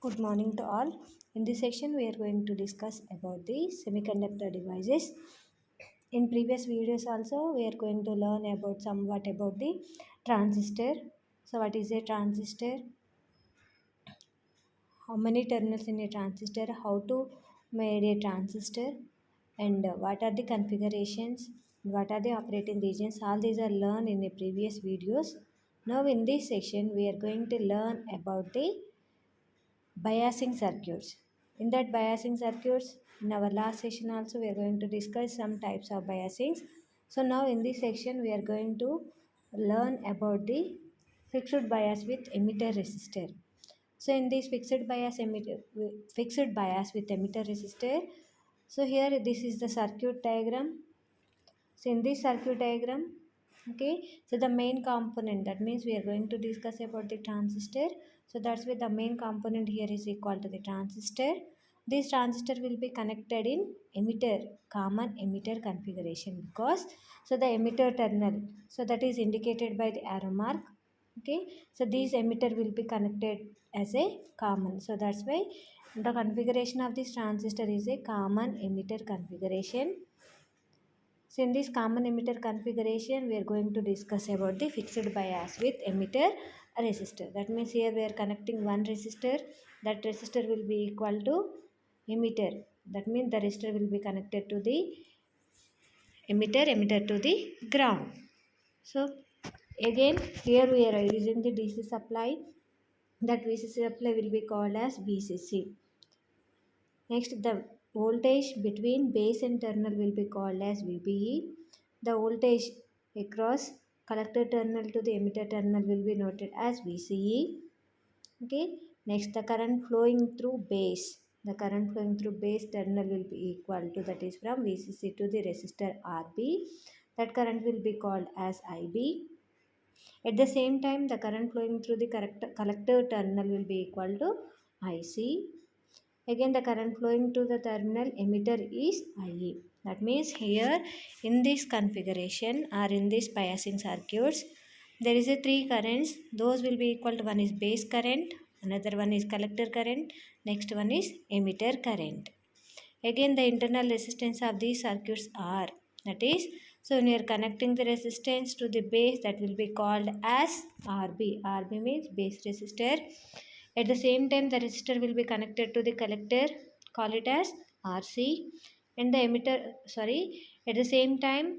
Good morning to all. In this section, we are going to discuss about the semiconductor devices. In previous videos also, we are going to learn about somewhat about the transistor. So, what is a transistor? How many terminals in a transistor? How to made a transistor? And what are the configurations? What are the operating regions? All these are learned in the previous videos. Now, in this section, we are going to learn about the biasing circuits. In that biasing circuits, in our last session also we are going to discuss some types of biasings. So now in this section we are going to learn about the fixed bias with emitter resistor. So in this fixed bias with emitter resistor, so here this is the circuit diagram. So in this circuit diagram, okay, so the main component, that means we are going to discuss about the transistor. So that's why the main component here is equal to the transistor. This transistor will be connected in emitter, common emitter configuration, because so the emitter terminal, so that is indicated by the arrow mark. Okay, so this emitter will be connected as a common, so that's why the configuration of this transistor is a common emitter configuration. So in this common emitter configuration, we are going to discuss about the fixed bias with emitter resistor. That means here we are connecting one resistor. That resistor will be equal to emitter. That means the resistor will be connected to the emitter to the ground. So again here we are using the DC supply. That DC supply will be called as VCC. Next, the voltage between base and terminal will be called as VBE. The voltage across collector terminal to the emitter terminal will be noted as VCE. Okay. Next, the current flowing through base. The current flowing through base terminal will be equal to, that is from VCC to the resistor RB. That current will be called as IB. At the same time, the current flowing through the collector terminal will be equal to IC. Again, the current flowing to the terminal emitter is IE. That means here in this configuration or in this biasing circuits, there is a three currents. Those will be equal to, one is base current, another one is collector current, next one is emitter current. Again, the internal resistance of these circuits are, that is, so when you are connecting the resistance to the base, that will be called as RB. RB means base resistor. At the same time, the resistor will be connected to the collector, call it as RC. And the emitter, at the same time,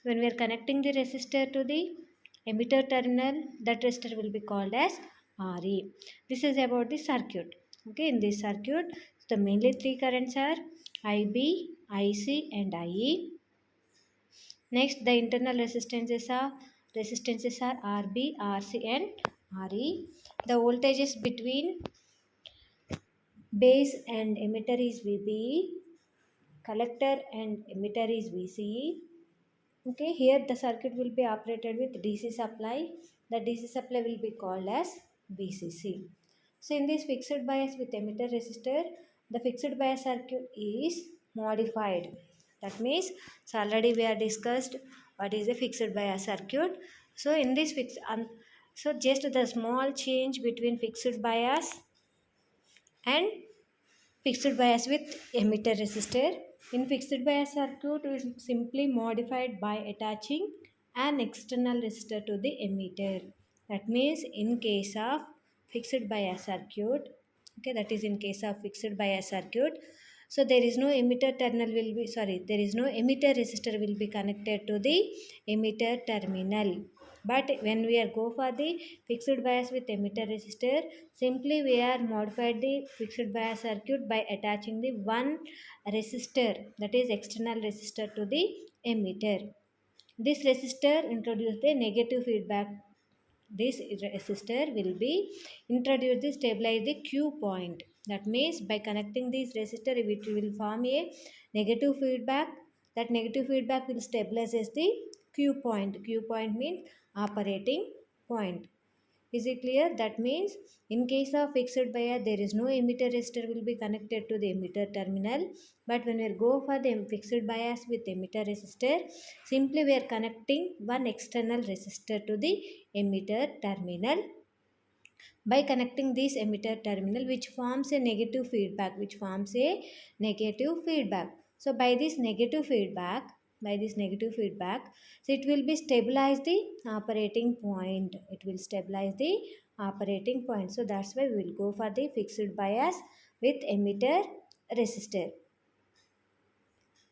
when we are connecting the resistor to the emitter terminal, that resistor will be called as RE. This is about the circuit. Okay, in this circuit, the mainly three currents are IB, IC and IE. Next, the internal resistances are RB, RC and RE. The voltages between base and emitter is VBE, collector and emitter is VCE. Okay, here the circuit will be operated with DC supply. The DC supply will be called as VCC. So in this fixed bias with emitter resistor, the fixed bias circuit is modified. That means, so already we have discussed what is a fixed bias circuit. So in this so just the small change between fixed bias and fixed bias with emitter resistor. In fixed bias circuit is simply modified by attaching an external resistor to the emitter. That means in case of fixed bias circuit, okay, that is in case of fixed bias circuit, so there is no emitter terminal will be, there is no emitter resistor will be connected to the emitter terminal. But when we are go for the fixed bias with emitter resistor, simply we are modified the fixed bias circuit by attaching the one resistor, that is external resistor, to the emitter. This resistor introduce the negative feedback. This resistor will be introduced to stabilize the Q point. That means by connecting this resistor, it will form a negative feedback. That negative feedback will stabilize as the Q point. Q point means operating point. Is it clear? That means in case of fixed bias, there is no emitter resistor will be connected to the emitter terminal. But when we go for the fixed bias with emitter resistor, simply we are connecting one external resistor to the emitter terminal. by connecting this emitter terminal, which forms a negative feedback, so by this negative feedback, so it will be stabilize the operating point, so that's why we will go for the fixed bias with emitter resistor.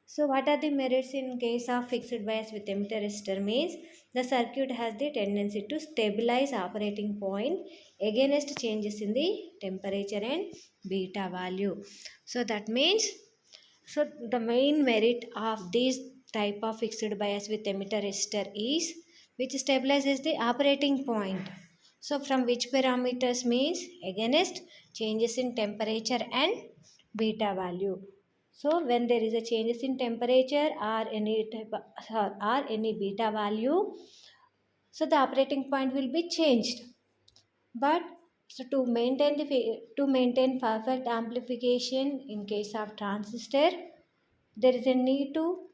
So what are the merits in case of fixed bias with emitter resistor means the circuit has the tendency to stabilize operating point against changes in the temperature and beta value. So that means, so the main merit of this type of fixed bias with emitter resistor is which stabilizes the operating point. So from which parameters means against changes in temperature and beta value. So when there is a changes in temperature or any type or any beta value, so the operating point will be changed. But so to maintain perfect amplification in case of transistor, there is a need to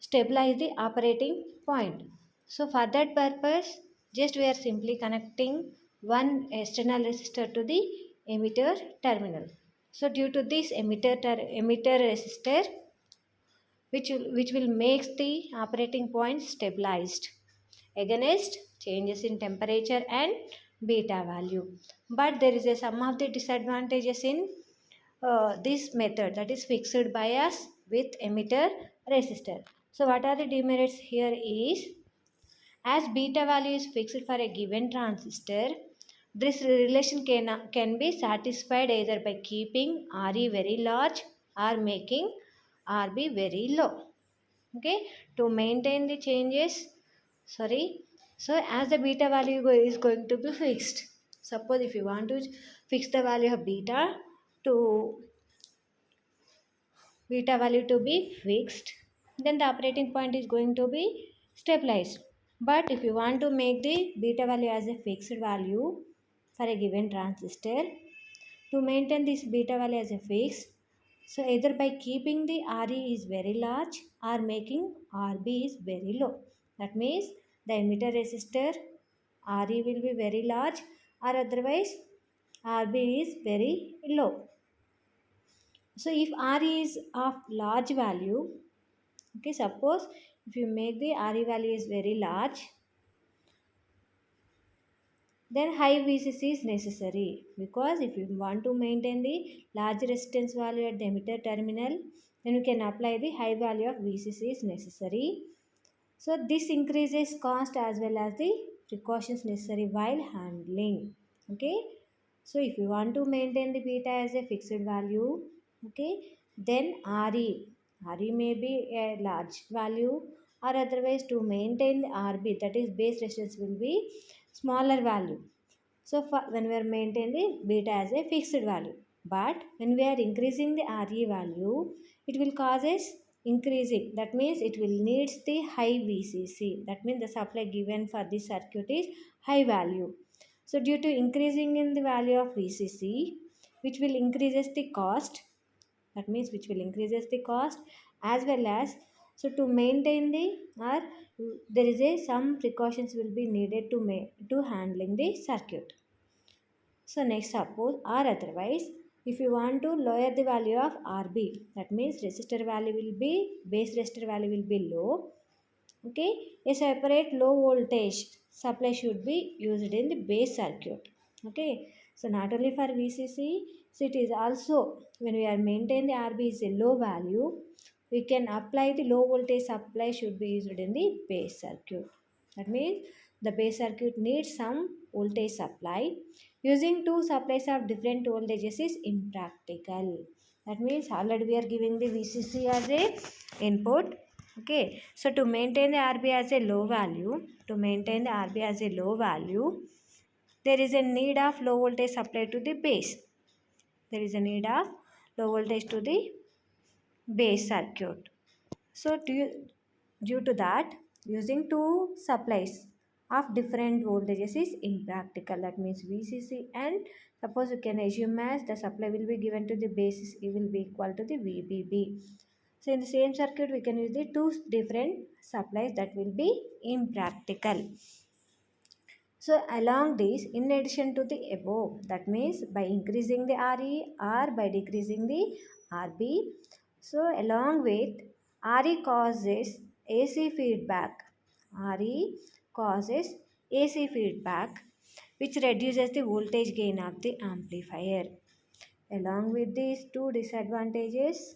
stabilize the operating point. So for that purpose, just we are simply connecting one external resistor to the emitter terminal. So due to this emitter resistor, which will make the operating point stabilized against changes in temperature and beta value. But there is a some of the disadvantages in this method, that is fixed bias with emitter resistor. So what are the demerits here is, as beta value is fixed for a given transistor, this relation can be satisfied either by keeping Re very large or making Rb very low. Okay, to maintain the changes, sorry, so as the beta value is going to be fixed. Suppose if you want to fix the value of to beta value to be fixed, then the operating point is going to be stabilized. But if you want to make the beta value as a fixed value for a given transistor, to maintain this beta value as a fixed, so either by keeping the Re is very large or making Rb is very low. That means the emitter resistor Re will be very large or otherwise Rb is very low. So if Re is of large value, okay, suppose if you make the Re value is very large, then high VCC is necessary, because if you want to maintain the large resistance value at the emitter terminal, then you can apply the high value of VCC is necessary. So this increases cost as well as the precautions necessary while handling. Okay, so if you want to maintain the beta as a fixed value, okay, then Re may be a large value, or otherwise to maintain the Rb, that is base resistance, will be smaller value. So when we are maintaining the beta as a fixed value, but when we are increasing the Re value, it will causes increasing. That means it will needs the high VCC. That means the supply given for this circuit is high value. So due to increasing in the value of VCC, which will increases the cost, that means which will increases the cost, as well as, so to maintain the, or there is a some precautions will be needed to handling the circuit. So next, suppose or otherwise, if you want to lower the value of Rb, that means resistor value will be, base resistor value will be low. Okay, a separate low voltage supply should be used in the base circuit. Okay, so not only for VCC, so it is also when we are maintaining the Rb is a low value, we can apply the low voltage supply should be used in the base circuit. That means the base circuit needs some voltage supply. Using two supplies of different voltages is impractical. That means already we are giving the VCC as a input. Okay, so to maintain the Rb as a low value, there is a need of low voltage supply to the base. There is a need of low voltage to the base circuit. So due to that, using two supplies of different voltages is impractical. That means VCC, and suppose you can assume as the supply will be given to the base, it will be equal to the VBB. So in the same circuit, we can use the two different supplies, that will be impractical. So along this, in addition to the above, that means by increasing the RE or by decreasing the RB, so along with RE causes AC feedback. RE causes AC feedback which reduces the voltage gain of the amplifier. Along with these two disadvantages,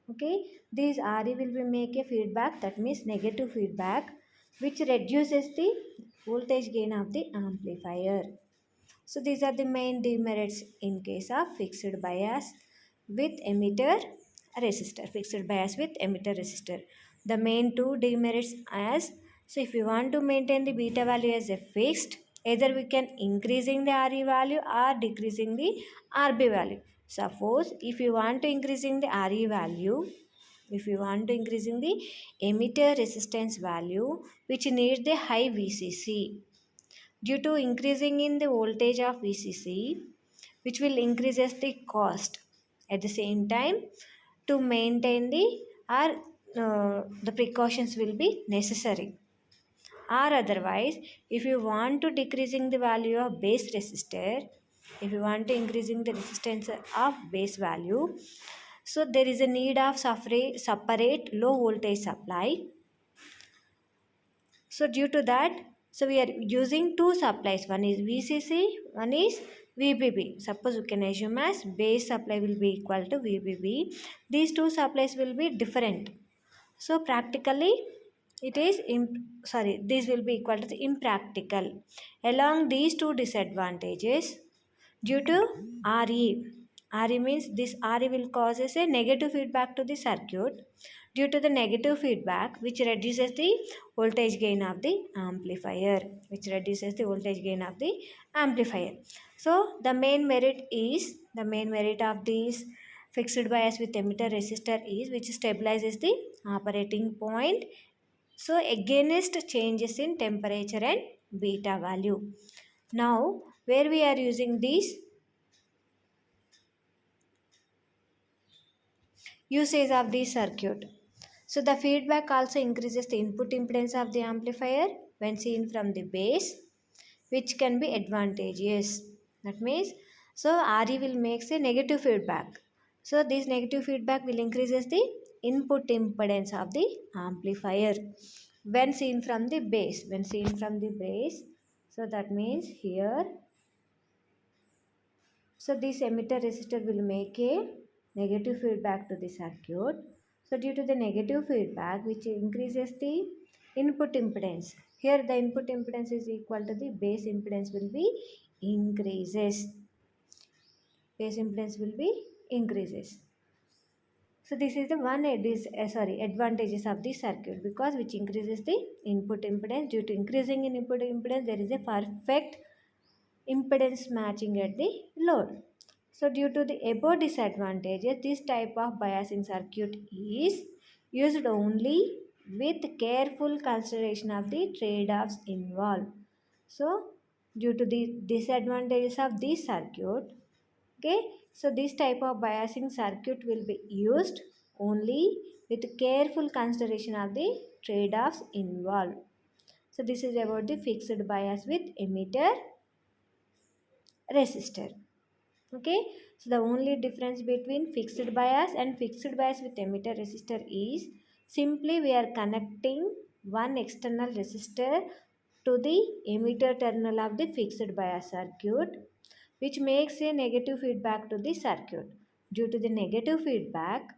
okay, these RE will be make a feedback, that means negative feedback, which reduces the voltage gain of the amplifier. So these are the main demerits in case of fixed bias with emitter resistor. Fixed bias with emitter resistor. The main two demerits as, so if you want to maintain the beta value as a fixed, either we can increasing the RE value or decreasing the RB value. Suppose if you want to increasing the RE value, if you want to increasing the emitter resistance value which needs the high VCC, due to increasing in the voltage of VCC, which will increases the cost. At the same time, to maintain the precautions will be necessary. Or otherwise, if you want to decreasing the value of base resistor, if you want to increasing the resistance of base value, so there is a need of separate low voltage supply. So due to that, so we are using two supplies. One is VCC, one is VBB. Suppose we can assume as base supply will be equal to VBB. These two supplies will be different. So practically, it is this will be equal to the impractical. Along these two disadvantages, due to RE. RE means this RE will causes a negative feedback to the circuit. Due to the negative feedback, which reduces the voltage gain of the amplifier, which reduces the voltage gain of the amplifier. So the main merit of this fixed bias with emitter resistor is which stabilizes the operating point. So against changes in temperature and beta value. Now where we are using these usage of the circuit. So the feedback also increases the input impedance of the amplifier when seen from the base, which can be advantageous. That means, so RE will make a negative feedback. So this negative feedback will increases the input impedance of the amplifier when seen from the base. When seen from the base, so that means here, so this emitter resistor will make a negative feedback to the circuit. So due to the negative feedback which increases the input impedance. Here the input impedance is equal to the base impedance will be increases. Base impedance will be increases. So this is the one advantages of the circuit, because which increases the input impedance. Due to increasing in input impedance, there is a perfect impedance matching at the load. So due to the above disadvantages, this type of biasing circuit is used only with careful consideration of the trade-offs involved. So due to the disadvantages of this circuit, okay, so this type of biasing circuit will be used only with careful consideration of the trade-offs involved. So this is about the fixed bias with emitter resistor. Okay, so the only difference between fixed bias and fixed bias with emitter resistor is simply we are connecting one external resistor to the emitter terminal of the fixed bias circuit, which makes a negative feedback to the circuit. Due to the negative feedback,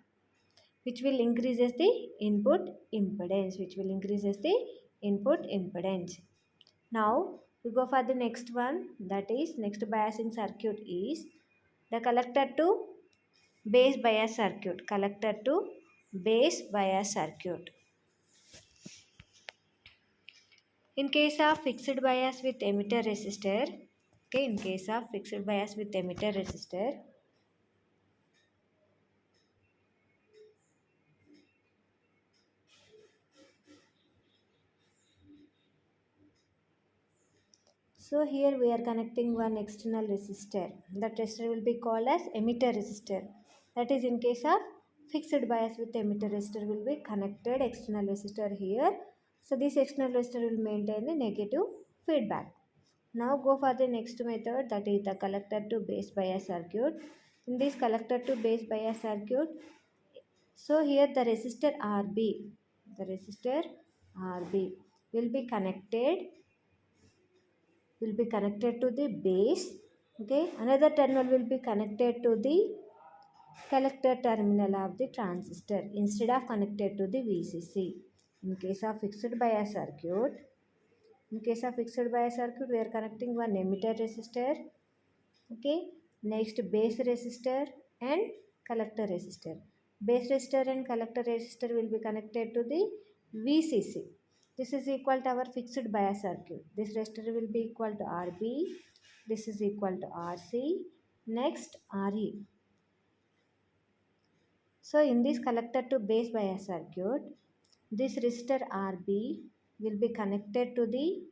which will increases the input impedance, Now we go for the next one, that is next biasing circuit is the collector to base bias circuit. Collector to base bias circuit. In case of fixed bias with emitter resistor, okay, in case of fixed bias with emitter resistor, so here we are connecting one external resistor. That resistor will be called as emitter resistor. That is in case of fixed bias with emitter resistor will be connected external resistor here. So this external resistor will maintain the negative feedback. Now go for the next method, that is the collector to base bias circuit. In this collector to base bias circuit, so here the resistor RB will be connected to the base. Okay, another terminal will be connected to the collector terminal of the transistor instead of connected to the VCC. In case of fixed bias circuit, we are connecting one emitter resistor, okay, next base resistor and collector resistor. Base resistor and collector resistor will be connected to the VCC. This is equal to our fixed bias circuit. This resistor will be equal to RB, this is equal to RC, next RE. So in this collector to base bias circuit, this resistor RB will be connected to the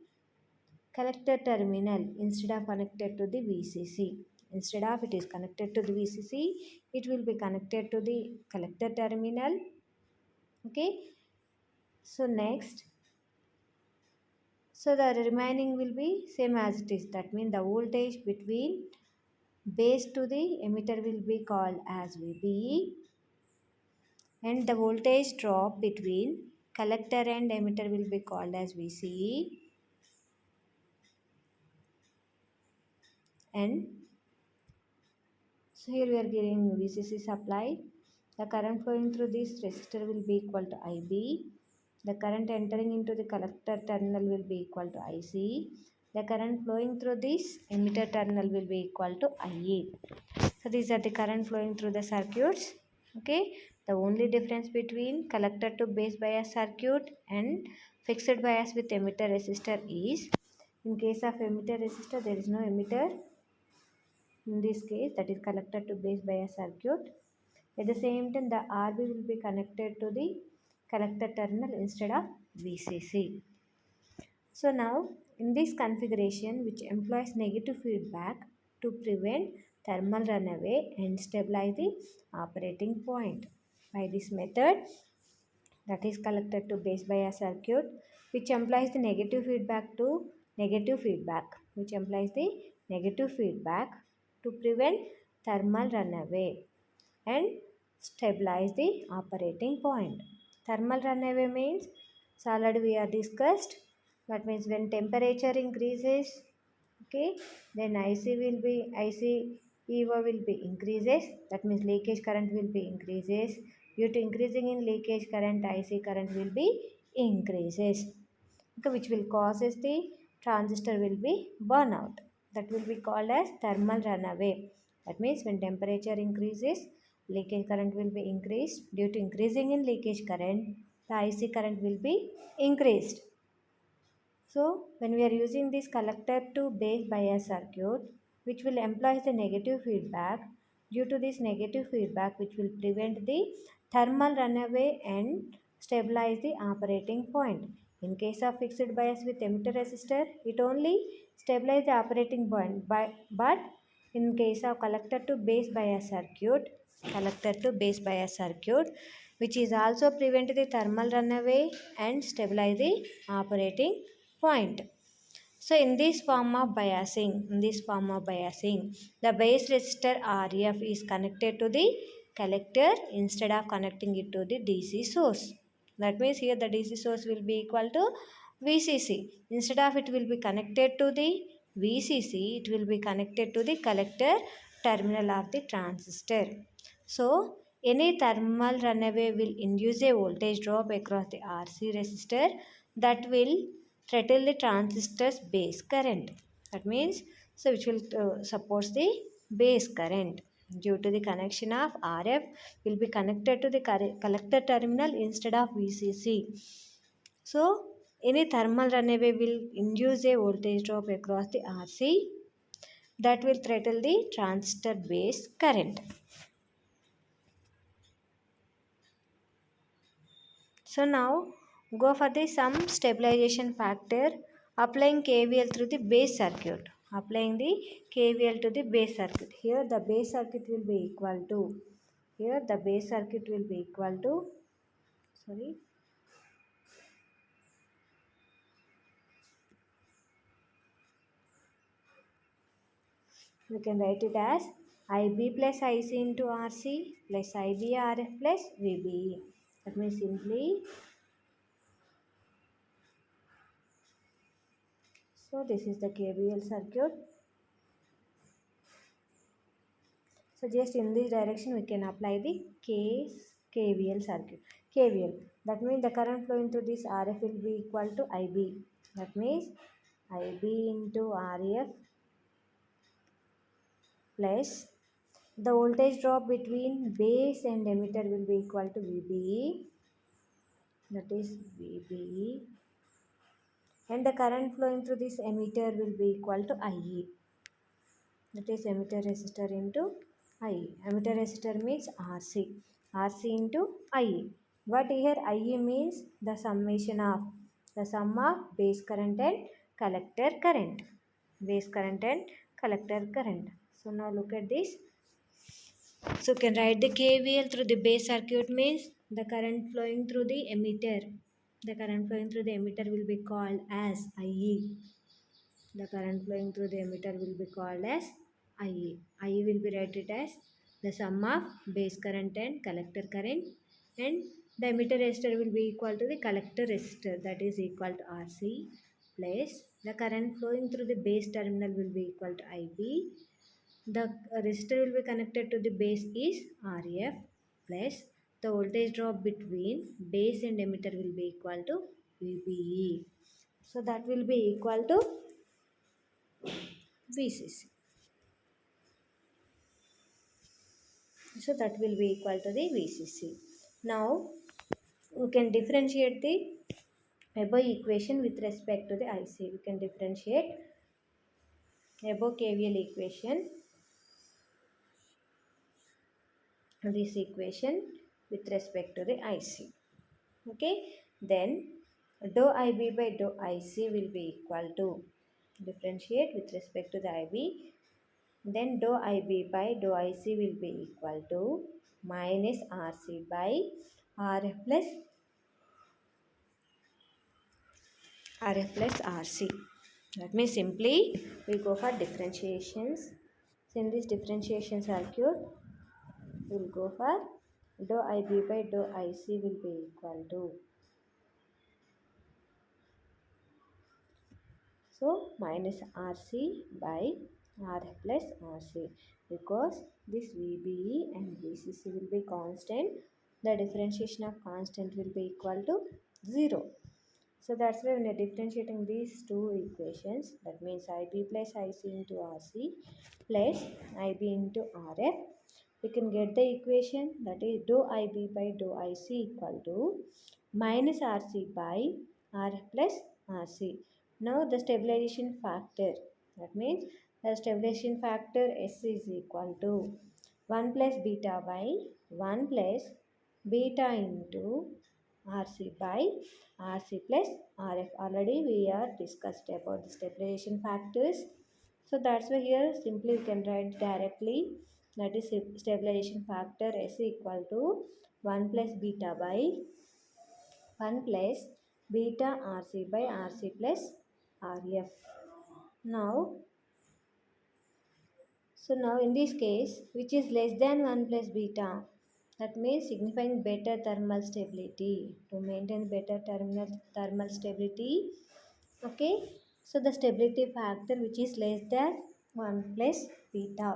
collector terminal instead of connected to the VCC. Instead of it is connected to the VCC, it will be connected to the collector terminal. Okay. So next, so the remaining will be same as it is. That means the voltage between base to the emitter will be called as VBE, and the voltage drop between collector and emitter will be called as VCE, and so here we are getting VCC supply. The current flowing through this resistor will be equal to IB. The current entering into the collector terminal will be equal to IC. The current flowing through this emitter terminal will be equal to IE. So these are the current flowing through the circuits. Okay. The only difference between collector to base bias circuit and fixed bias with emitter resistor is, in case of emitter resistor there is no emitter. In this case, that is collector to base bias circuit. At the same time, the RB will be connected to the collector terminal instead of VCC. So now, in this configuration, which employs negative feedback to prevent thermal runaway and stabilize the operating point. By this method, that is collector to base bias circuit, which implies the negative feedback to negative feedback to prevent thermal runaway and stabilize the operating point. Thermal runaway means, so already we are discussed, that means when temperature increases, okay, then IC EVO will be increases, that means leakage current will be increases. Due to increasing in leakage current, IC current will be increases, okay, which will causes the transistor will be burnout. That will be called as thermal runaway. That means when temperature increases, leakage current will be increased. Due to increasing in leakage current, the IC current will be increased. So when we are using this collector to base bias circuit, which will employ the negative feedback, due to this negative feedback which will prevent the thermal runaway and stabilize the operating point. In case of fixed bias with emitter resistor, it only stabilize the operating point. But in case of collector to base bias circuit, which is also prevent the thermal runaway and stabilize the operating point. So in this form of biasing, the base resistor RF is connected to the collector instead of connecting it to the DC source. That means here the DC source will be equal to VCC. Instead of it will be connected to the VCC, it will be connected to the collector terminal of the transistor. So any thermal runaway will induce a voltage drop across the RC resistor that will throttle the transistor's base current. That means, so which will support the base current. Due to the connection of RF will be connected to the collector terminal instead of VCC. So any thermal runaway will induce a voltage drop across the RC that will throttle the transistor base current. So now go for the some stabilization factor, applying KVL through the base circuit. Applying the KVL to the base circuit. Here the base circuit will be equal to, sorry, We can write it as IB plus IC into RC plus IB RF plus VBE. That means simply, so this is the KVL circuit. So just in this direction we can apply the KVL circuit. KVL. That means the current flowing through this RF will be equal to IB. That means IB into RF plus the voltage drop between base and emitter will be equal to VBE. That is VBE. And the current flowing through this emitter will be equal to IE. That is emitter resistor into IE. Emitter resistor means RC. RC into IE. What here IE means the summation of the sum of base current and collector current. Base current and collector current. So now look at this. So you can write the KVL through the base circuit means the current flowing through the emitter. The current flowing through the emitter will be called as IE. The current flowing through the emitter will be called as IE. IE will be written as the sum of base current and collector current, and the emitter resistor will be equal to the collector resistor, that is equal to RC, plus the current flowing through the base terminal will be equal to IB. The resistor will be connected to the base is RF, plus the voltage drop between base and emitter will be equal to VBE. So that will be equal to VCC. So that will be equal to the VCC. Now we can differentiate the above equation with respect to the IC. We can differentiate above KVL equation, this equation with respect to the IC. Okay, then dou IB by dou IC will be equal to, differentiate with respect to the IB, then dou IB by dou IC will be equal to minus RC by RF plus RC. That means simply we go for differentiations. So in this differentiation circuit, we will go for dou IB by dou IC will be equal to, so minus RC by RF plus RC, because this VBE and VCC will be constant. The differentiation of constant will be equal to 0. So that's why when we are differentiating these two equations, that means IB plus IC into RC plus IB into RF, we can get the equation that is dou IB by dou IC equal to minus RC by RF plus RC. Now the stabilization factor, that means the stabilization factor S is equal to 1 plus beta by 1 plus beta into RC by RC plus RF. Already we are discussed about the stabilization factors. So that's why here simply we can write directly, that is stabilization factor S equal to 1 plus beta by 1 plus beta RC by RC plus RF. Now, so now in this case, which is less than 1 plus beta, that means signifying better thermal stability. To maintain better thermal stability, okay, so the stability factor which is less than 1 plus beta.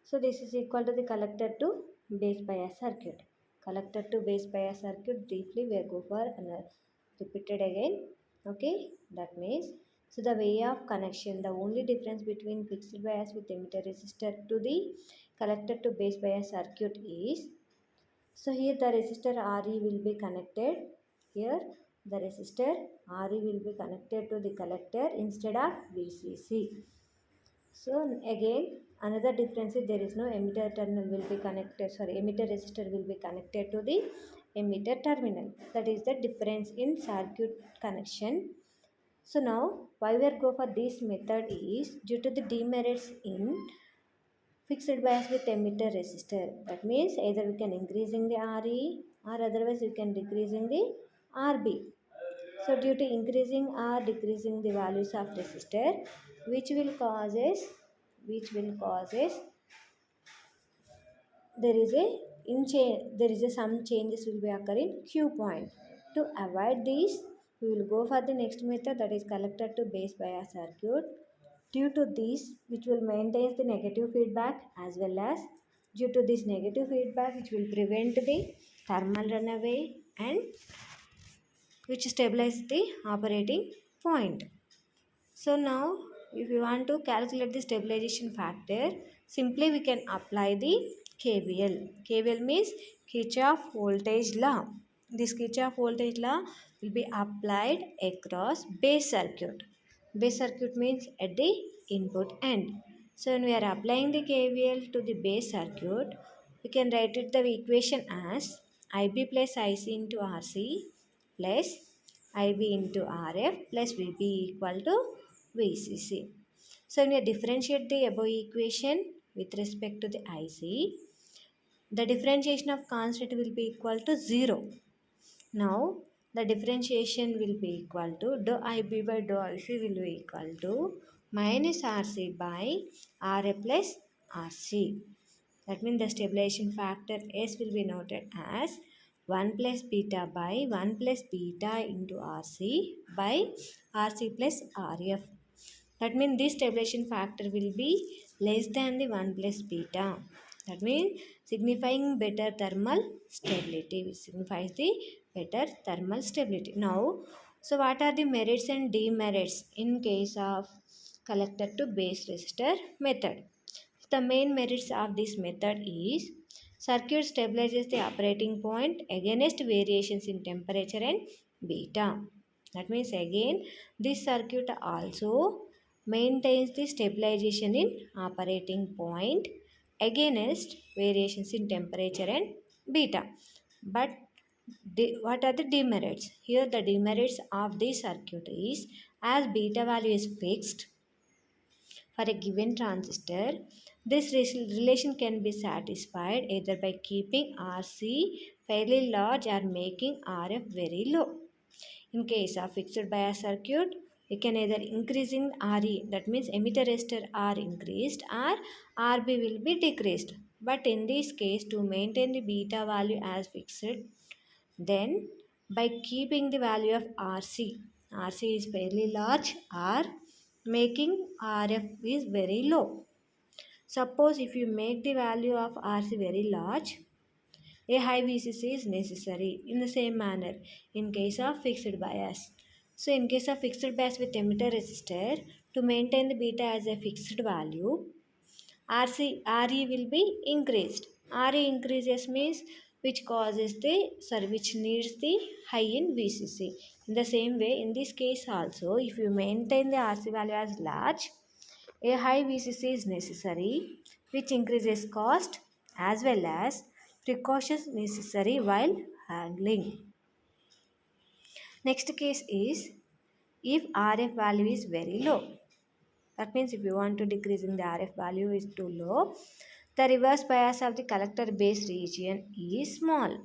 So this is equal to the collector to base bias circuit. Collector to base bias circuit, briefly we go for another repeated again. Okay, that means, so the way of connection, the only difference between fixed bias with emitter resistor to the collector to base bias circuit is, so here the resistor RE will be connected. Here the resistor RE will be connected to the collector instead of VCC. So again another difference is there is no emitter terminal will be connected, emitter resistor will be connected to the emitter terminal. That is the difference in circuit connection. So now why we are go for this method is due to the demerits in fixed bias with emitter resistor. That means either we can increasing the RE or otherwise we can decreasing the RB. So due to increasing or decreasing the values of resistor, which will causes there is a there is a some changes will be occurring Q point. To avoid these, we will go for the next method, that is collector to base bias circuit. Due to this, which will maintain the negative feedback, as well as due to this negative feedback, which will prevent the thermal runaway and which stabilize the operating point. So now, if you want to calculate the stabilization factor, simply we can apply the KVL. KVL means Kirchhoff voltage law. This Kirchhoff voltage law will be applied across base circuit. Base circuit means at the input end. So when we are applying the KVL to the base circuit, we can write it the equation as IB plus IC into RC plus IB into RF plus VB equal to VCC. So when you differentiate the above equation with respect to the IC, the differentiation of constant will be equal to 0. Now the differentiation will be equal to dou IB by dou IC will be equal to minus RC by RA plus RC. That means the stabilization factor S will be noted as 1 plus beta by 1 plus beta into RC by RC plus RF. That means this stabilization factor will be less than the 1 plus beta. That means signifying better thermal stability, which signifies the better thermal stability. Now, so what are the merits and demerits in case of collector to base resistor method? The main merits of this method is circuit stabilizes the operating point against variations in temperature and beta. That means again this circuit also maintains the stabilization in operating point against variations in temperature and beta. But what are the demerits? Here the demerits of this circuit is, as beta value is fixed for a given transistor, this relation can be satisfied either by keeping RC fairly large or making RF very low. In case of fixed bias circuit, we can either increasing RE, that means emitter resistor are increased, or RB will be decreased. But in this case, to maintain the beta value as fixed, then by keeping the value of RC is fairly large, or making RF is very low. Suppose if you make the value of RC very large, a high VCC is necessary. In the same manner, in case of fixed bias. So in case of fixed bias with emitter resistor, to maintain the beta as a fixed value, RE will be increased. RE increases means which needs the high in VCC. In the same way, in this case also, if you maintain the RC value as large, a high VCC is necessary, which increases cost as well as precautions necessary while handling. Next case is if RF value is very low. That means if you want to decreasing the RF value is too low, the reverse bias of the collector base region is small,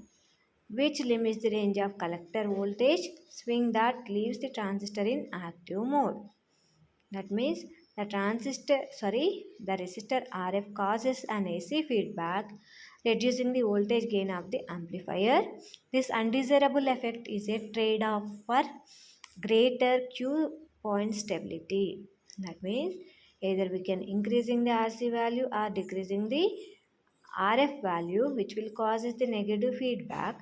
which limits the range of collector voltage swing that leaves the transistor in active mode. That means the resistor RF causes an AC feedback, reducing the voltage gain of the amplifier. This undesirable effect is a trade-off for greater Q point stability. That means either we can increasing the RC value or decreasing the RF value, which will causes the negative feedback.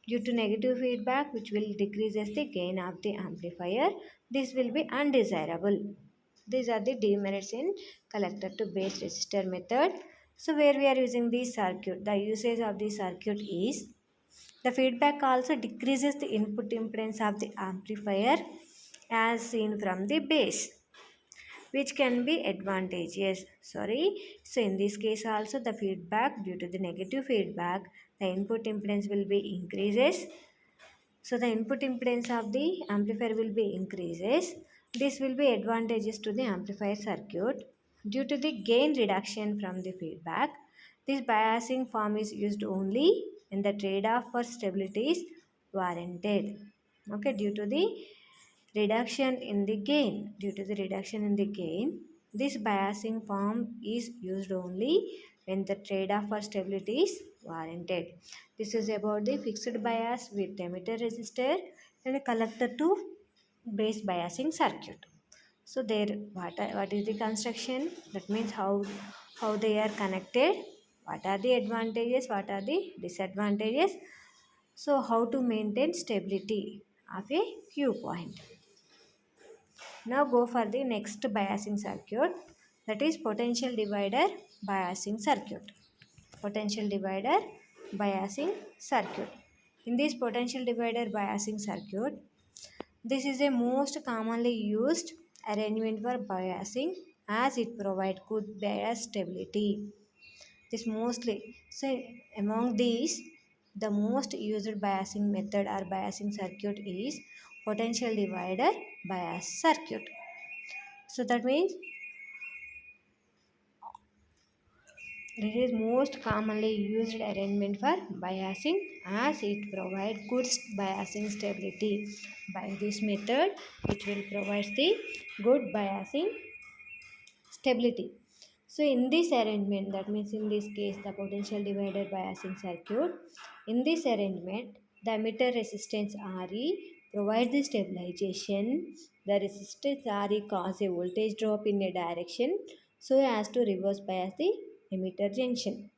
Due to negative feedback, which will decreases the gain of the amplifier, this will be undesirable. These are the demerits in collector to base resistor method. So where we are using this circuit, the usage of this circuit is the feedback also decreases the input impedance of the amplifier as seen from the base, which can be advantageous. So in this case also the feedback, due to the negative feedback, the input impedance will be increases. So the input impedance of the amplifier will be increases. This will be advantageous to the amplifier circuit. Due to the gain reduction from the feedback, this biasing form is used only when the trade-off for stability is warranted. Okay, due to the reduction in the gain. Due to the reduction in the gain, this biasing form is used only when the trade-off for stability is warranted. This is about the fixed bias with emitter resistor and a collector to base biasing circuit. So there, what is the construction? That means how they are connected. What are the advantages? What are the disadvantages? So how to maintain stability of a Q point. Now go for the next biasing circuit, that is potential divider biasing circuit. Potential divider biasing circuit. In this potential divider biasing circuit, this is a most commonly used arrangement for biasing as it provides good bias stability. This mostly, so among these, the most used biasing method or biasing circuit is potential divider bias circuit. So that means this is most commonly used arrangement for biasing as it provides good biasing stability. By this method, it will provide the good biasing stability. So in this arrangement, that means in this case the potential divider biasing circuit, in this arrangement the emitter resistance Re provides the stabilization. The resistance Re causes a voltage drop in a direction so as to reverse bias the emitter junction.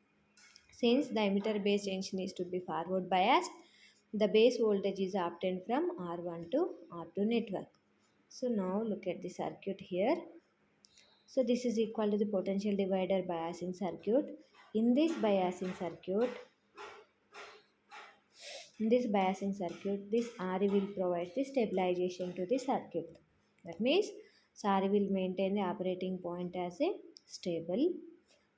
Since the emitter base junction is to be forward biased, the base voltage is obtained from R1 to R2 network. So now look at the circuit here. So this is equal to the potential divider biasing circuit. In this biasing circuit, this RE will provide the stabilization to the circuit. That means RE will maintain the operating point as a stable.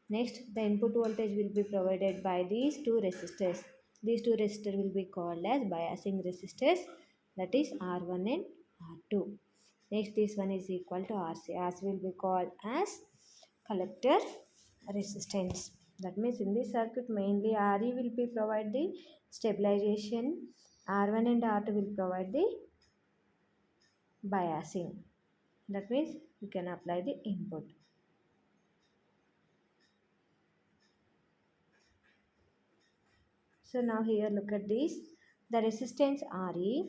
Next, the input voltage will be provided by these two resistors. These two resistors will be called as biasing resistors, that is R1 and R2. Next, this one is equal to RC. RC will be called as collector resistance. That means in this circuit mainly RE will be provide the stabilization. R1 and R2 will provide the biasing. That means you can apply the input. So now here look at this. The resistance RE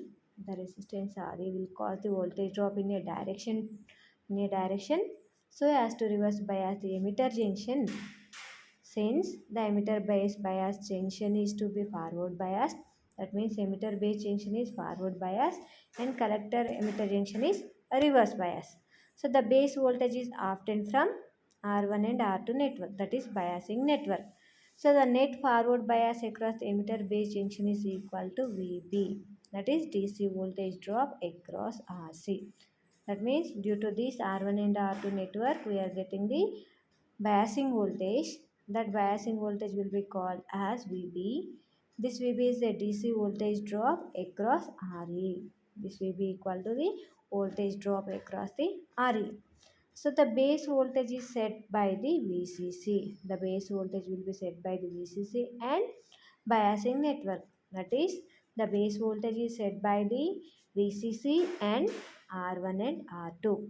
will cause the voltage drop in a direction so as to reverse bias the emitter junction. Since the emitter base bias junction is to be forward biased, that means emitter base junction is forward bias and collector emitter junction is a reverse bias. So the base voltage is obtained from R1 and R2 network, that is biasing network. So the net forward bias across the emitter base junction is equal to VB, that is DC voltage drop across RC. That means due to this R1 and R2 network, we are getting the biasing voltage. That biasing voltage will be called as VB. This VB is the DC voltage drop across RE. This will be equal to the voltage drop across the RE. So the base voltage is set by the VCC. The base voltage will be set by the VCC and biasing network. That is, the base voltage is set by the VCC and R1 and R2.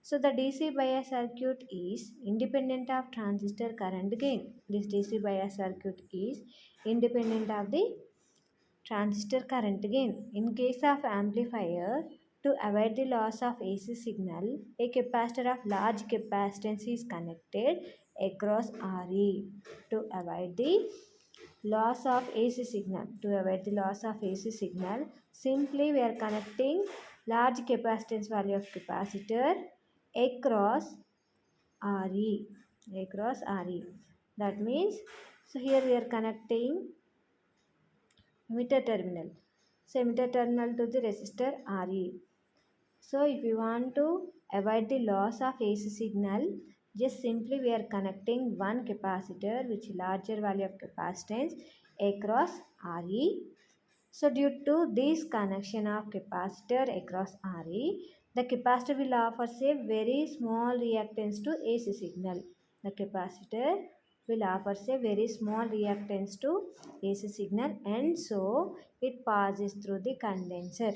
So the DC bias circuit is independent of transistor current gain. This DC bias circuit is independent of the transistor current gain. In case of amplifier, to avoid the loss of AC signal, a capacitor of large capacitance is connected across RE to avoid the loss of AC signal. To avoid the loss of AC signal, simply we are connecting large capacitance value of capacitor across RE. Across RE. That means, so here we are connecting emitter terminal. So emitter terminal to the resistor RE. So if you want to avoid the loss of AC signal, just simply we are connecting one capacitor which larger value of capacitance across RE. So due to this connection of capacitor across RE, the capacitor will offer a very small reactance to AC signal. The capacitor will offer a very small reactance to AC signal, and so it passes through the condenser,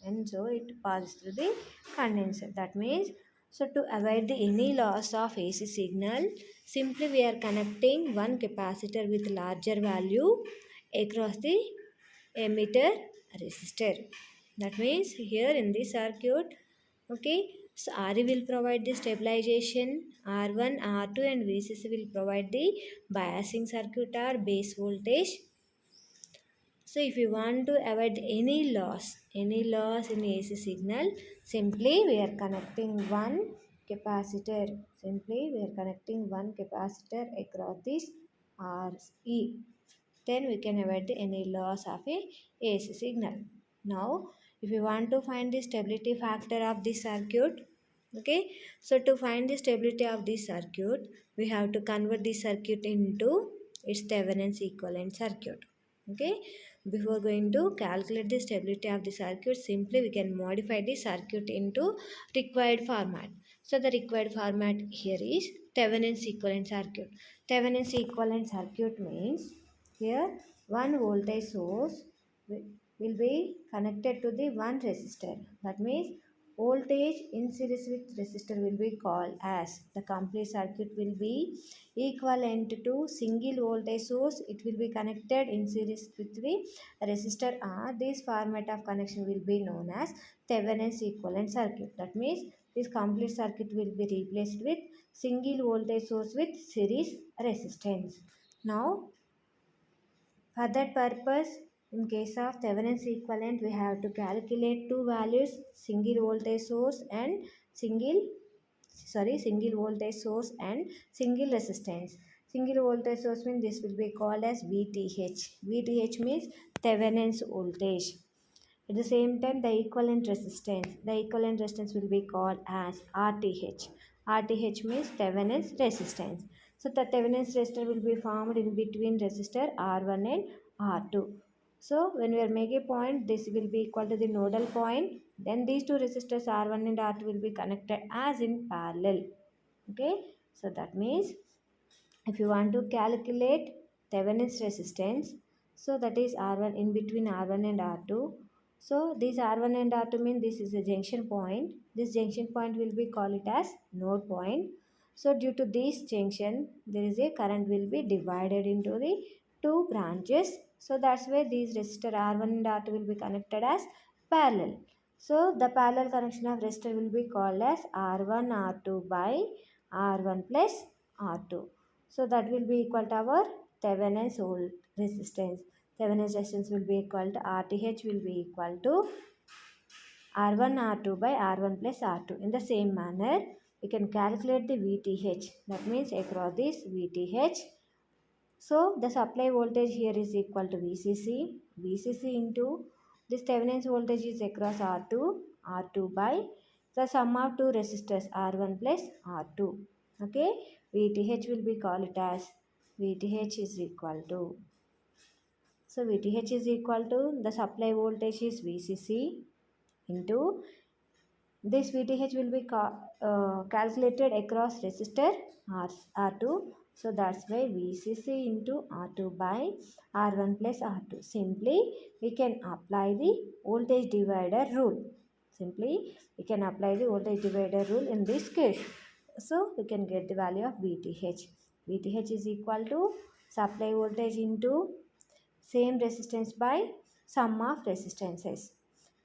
and so it passes through the condenser. That means, so to avoid any loss of AC signal, simply we are connecting one capacitor with larger value across the emitter resistor. That means here in this circuit, okay, so RE will provide the stabilization, R1, R2 and VCC will provide the biasing circuit or base voltage. So if you want to avoid any loss in AC signal, simply we are connecting one capacitor. Simply we are connecting one capacitor across this RE. Then we can avoid any loss of a AC signal. Now, if you want to find the stability factor of this circuit, okay, so to find the stability of this circuit, we have to convert this circuit into its Thevenin's equivalent circuit. Okay, before going to calculate the stability of the circuit, simply we can modify the circuit into required format. So the required format here is Thevenin's equivalent circuit. Thevenin's equivalent circuit means here one voltage source will be connected to the one resistor. That means voltage in series with resistor will be called as, the complete circuit will be equivalent to single voltage source. It will be connected in series with the resistor R. This format of connection will be known as Thevenin's equivalent circuit. That means this complete circuit will be replaced with single voltage source with series resistance. Now for that purpose, in case of Thevenin's equivalent, we have to calculate two values, single voltage source and single voltage source and single resistance. Single voltage source means this will be called as VTH. VTH means Thevenin's voltage. At the same time, the equivalent resistance will be called as RTH. RTH means Thevenin's resistance. So the Thevenin's resistor will be formed in between resistor R1 and R2. So when we are making a point, this will be equal to the nodal point. Then these two resistors R1 and R2 will be connected as in parallel. Okay. So that means if you want to calculate Thevenin's resistance, so that is R1 in between R1 and R2. So this R1 and R2 mean this is a junction point. This junction point will be called it as node point. So due to this junction, there is a current will be divided into the two branches. So that's why these resistor R1 and R2 will be connected as parallel. So the parallel connection of resistor will be called as R1 R2 by R1 plus R2. So that will be equal to our Thevenin's resistance. Thevenin's resistance will be equal to RTH will be equal to R1 R2 by R1 plus R2. In the same manner, we can calculate the VTH. That means across this VTH. So the supply voltage here is equal to VCC. VCC into this Thevenin's voltage is across R2. R2 by the sum of two resistors R1 plus R2. Okay. VTH will be called it as VTH is equal to, so VTH is equal to the supply voltage is VCC into this VTH will be calculated across resistor R2. So that's why VCC into R2 by R1 plus R2. Simply we can apply the voltage divider rule. Simply we can apply the voltage divider rule in this case. So we can get the value of VTH. VTH is equal to supply voltage into same resistance by sum of resistances.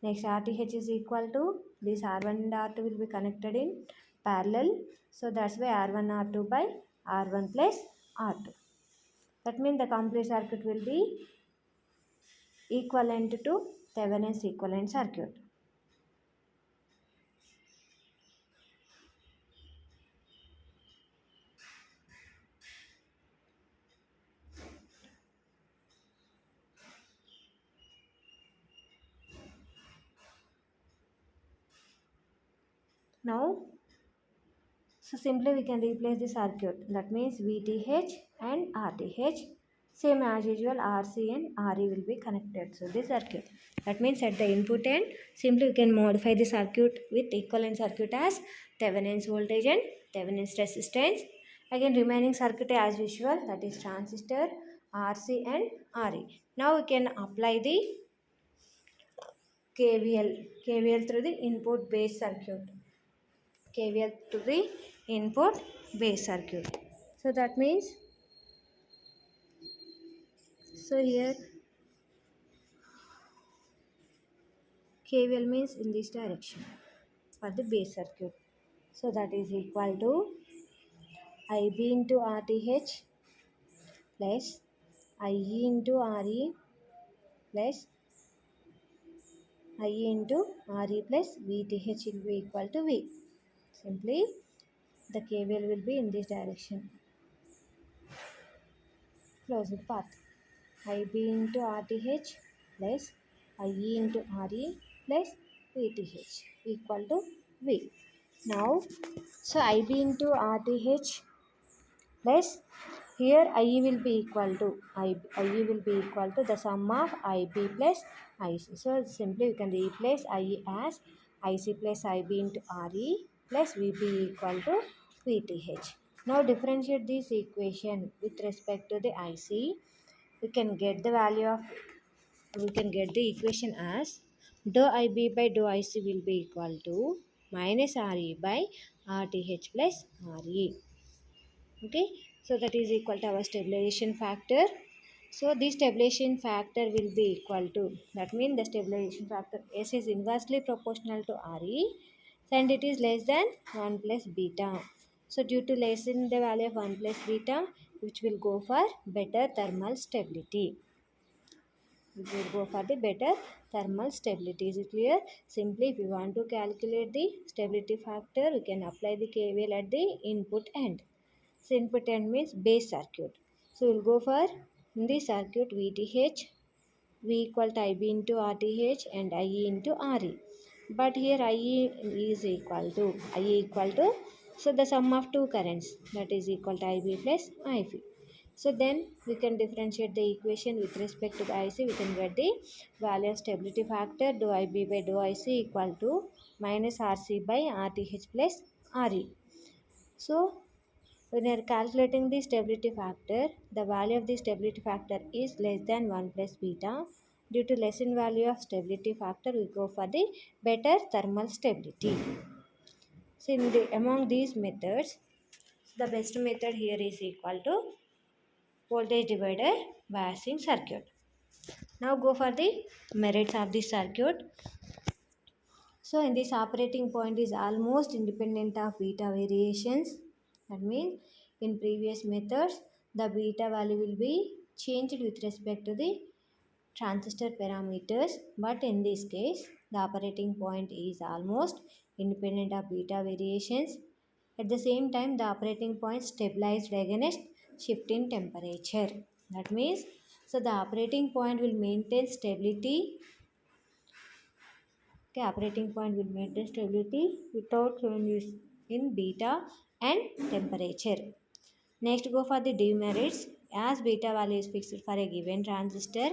Next RTH is equal to this R1 and R2 will be connected in parallel. So that's why R1 R2 by R1 plus R2. That means the complete circuit will be equivalent to Thevenin's equivalent circuit. Now, so simply we can replace the circuit. That means VTH and RTH. Same as usual, RC and RE will be connected. So this circuit. That means at the input end, simply we can modify the circuit with equivalent circuit as Thevenin's voltage and Thevenin's resistance. Again remaining circuit as usual, that is transistor, RC and RE. Now we can apply the KVL through the input base circuit. KVL to the input base circuit. So that means, so here KVL means in this direction for the base circuit. So that is equal to IB into RTH plus IE into RE plus IE into RE plus VTH will be equal to V. Simply the KVL will be in this direction. Closed path. IB into RTH plus IE into RE plus VTH equal to V. Now, so IB into RTH plus here IE will be equal to IE will be equal to the sum of IB plus IC. So simply we can replace IE as IC plus IB into RE plus VB equal to VTH. Now differentiate this equation with respect to the IC. We can get the value of, we can get the equation as dou IB by dou IC will be equal to minus RE by RTH plus RE. Okay, so that is equal to our stabilization factor. So this stabilization factor will be equal to, that means the stabilization factor S is inversely proportional to RE and it is less than 1 plus beta. So due to less in the value of 1 plus beta, which will go for better thermal stability. We will go for the better thermal stability. Is it clear? Simply if you want to calculate the stability factor, we can apply the KVL at the input end. So input end means base circuit. So we'll go for in the circuit VTH, V equal to IB into RTH and IE into RE. But here IE is equal to, so the sum of two currents, that is equal to IB plus IB. So then we can differentiate the equation with respect to the IC. We can get the value of stability factor dou IB by dou IC equal to minus RC by RTH plus RE. So when you are calculating the stability factor, the value of the stability factor is less than 1 plus beta. Due to less in value of stability factor, we go for the better thermal stability. So among these methods, the best method here is equal to voltage divider biasing circuit. Now go for the merits of the circuit. So in this operating point is almost independent of beta variations. That means in previous methods, the beta value will be changed with respect to the transistor parameters. But in this case, the operating point is almost independent of beta variations. At the same time, the operating point stabilized against shift in temperature. That means, so the operating point will maintain stability. Okay, operating point will maintain stability without changes in beta and temperature. Next, go for the demerits. As beta value is fixed for a given transistor,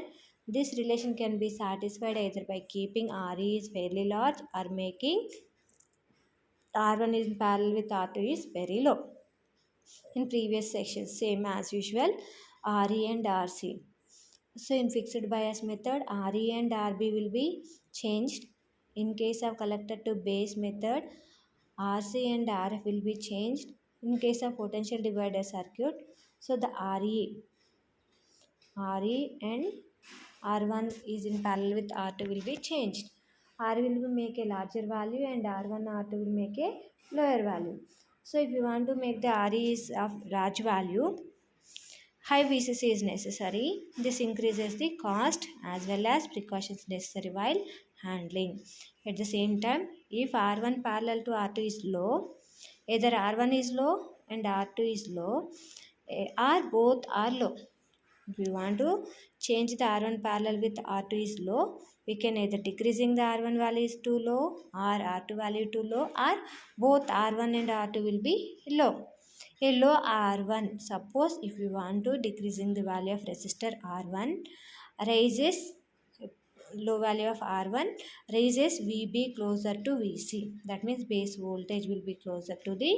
this relation can be satisfied either by keeping RE is fairly large or making R1 is in parallel with R2 is very low. In previous sections, same as usual, RE and RC. So in fixed bias method, RE and RB will be changed. In case of collector to base method, RC and RF will be changed. In case of potential divider circuit, so the RE and R1 is in parallel with R2 will be changed. R will make a larger value and R1, R2 will make a lower value. So if you want to make the RE is of large value, high VCC is necessary. This increases the cost as well as precautions necessary while handling. At the same time, if R1 parallel to R2 is low, either R1 is low and R2 is low, or both are low. If we want to change the R1 parallel with R2 is low, we can either decreasing the R1 value is too low or R2 value too low, or both R1 and R2 will be low. A low R1, suppose if we want to decreasing the value of resistor R1, raises low value of R1 raises VB closer to VC. That means base voltage will be closer to the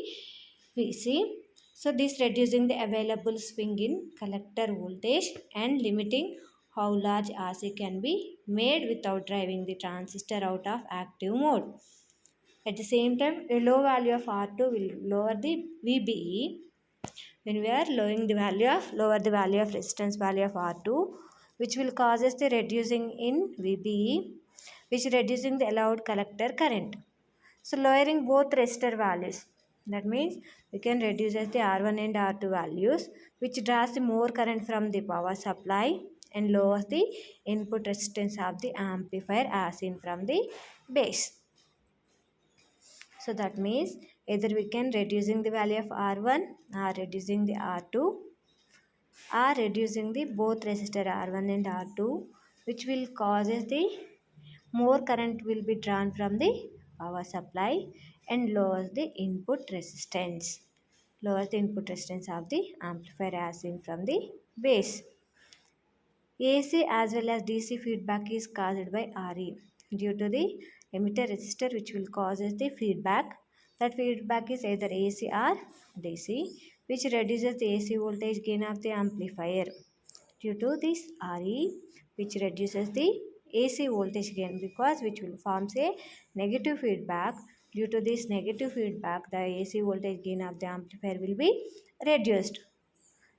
VC. So this reducing the available swing in collector voltage and limiting how large RC can be made without driving the transistor out of active mode. At the same time, a low value of R2 will lower the VBE. When we are lower the value of resistance value of R2, which will causes the reducing in VBE, which reducing the allowed collector current. So lowering both resistor values. That means we can reduce the R1 and R2 values, which draws the more current from the power supply and lowers the input resistance of the amplifier as seen from the base. So that means either we can reducing the value of R1 or reducing the R2 or reducing the both resistor R1 and R2, which will causes the more current will be drawn from the power supply and lowers the input resistance. Lowers the input resistance of the amplifier as seen from the base. AC as well as DC feedback is caused by RE due to the emitter resistor, which will causes the feedback. That feedback is either AC or DC, which reduces the AC voltage gain of the amplifier. Due to this RE, which reduces the AC voltage gain, because which will forms a negative feedback. Due to this negative feedback, the AC voltage gain of the amplifier will be reduced.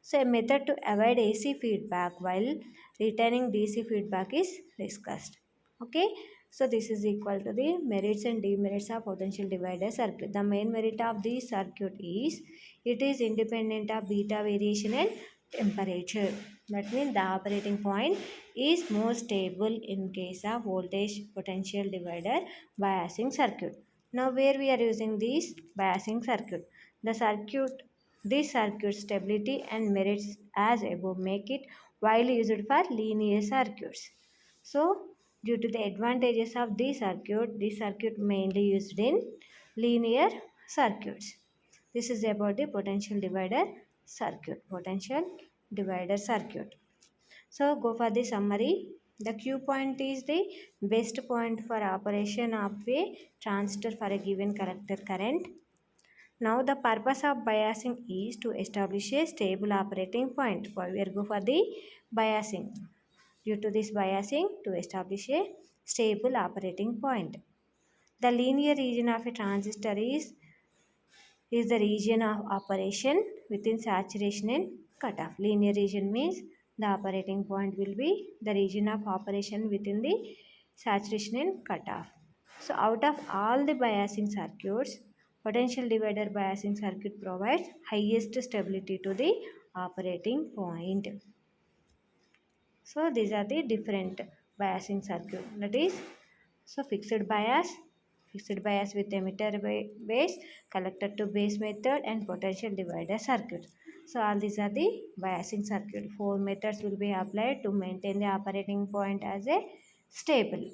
So a method to avoid AC feedback while retaining DC feedback is discussed. Okay. So this is equal to the merits and demerits of potential divider circuit. The main merit of this circuit is it is independent of beta variation and temperature. That means the operating point is more stable in case of voltage potential divider biasing circuit. Now where we are using this biasing circuit, the circuit this circuit stability and merits as above make it widely used for linear circuits. So, due to the advantages of this circuit mainly used in linear circuits. This is about the potential divider circuit. Potential divider circuit. So, go for the summary. The Q point is the best point for operation of a transistor for a given collector current. Now the purpose of biasing is to establish a stable operating point. We will go for the biasing. Due to this biasing, to establish a stable operating point. The linear region of a transistor is the region of operation within saturation and cutoff. Linear region means the operating point will be the region of operation within the saturation and cutoff. So out of all the biasing circuits, potential divider biasing circuit provides highest stability to the operating point. So these are the different biasing circuit. That is, so fixed bias with emitter base, collector to base method and potential divider circuit. So all these are the biasing circuit. Four methods will be applied to maintain the operating point as a stable.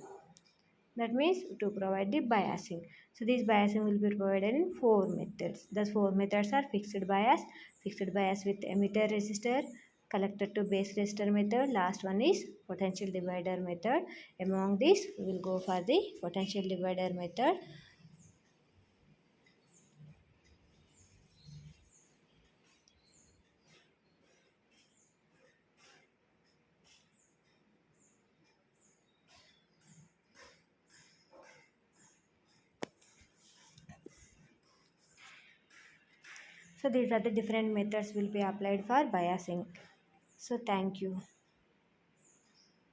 That means to provide the biasing. So this biasing will be provided in four methods. The four methods are fixed bias with emitter resistor, collector to base resistor method. Last one is potential divider method. Among these, we will go for the potential divider method. So these are the different methods will be applied for biasing. So thank you.